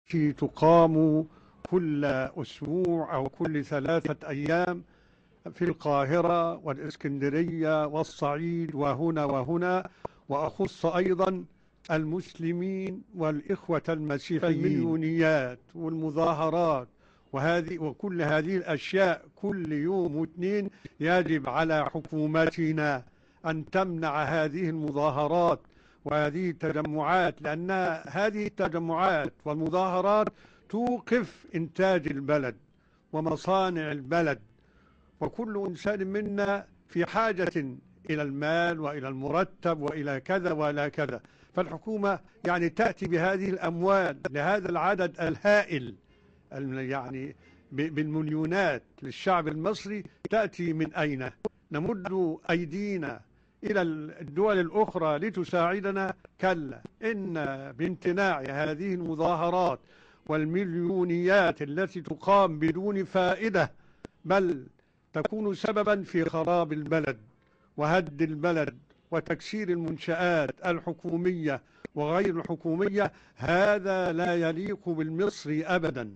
التي تقام كل أسبوع أو كل 3 أيام في القاهرة والإسكندرية والصعيد وهنا، وأخص أيضا المسلمين والإخوة المسيحيين، المليونيات والمظاهرات وكل هذه الأشياء كل يوم واثنين. يجب على حكومتنا أن تمنع هذه المظاهرات وهذه التجمعات، لأن هذه التجمعات والمظاهرات توقف إنتاج البلد ومصانع البلد، وكل إنسان منا في حاجة إلى المال وإلى المرتب وإلى كذا وإلى كذا. فالحكومة يعني تأتي بهذه الأموال لهذا العدد الهائل يعني بالمليونات للشعب المصري، تأتي من أين؟ نمد أيدينا إلى الدول الأخرى لتساعدنا؟ كلا، إن بامتناع هذه المظاهرات والمليونيات التي تقام بدون فائدة، بل تكون سببا في خراب البلد وهد البلد وتكسير المنشآت الحكومية وغير الحكومية، هذا لا يليق بالمصري أبدا.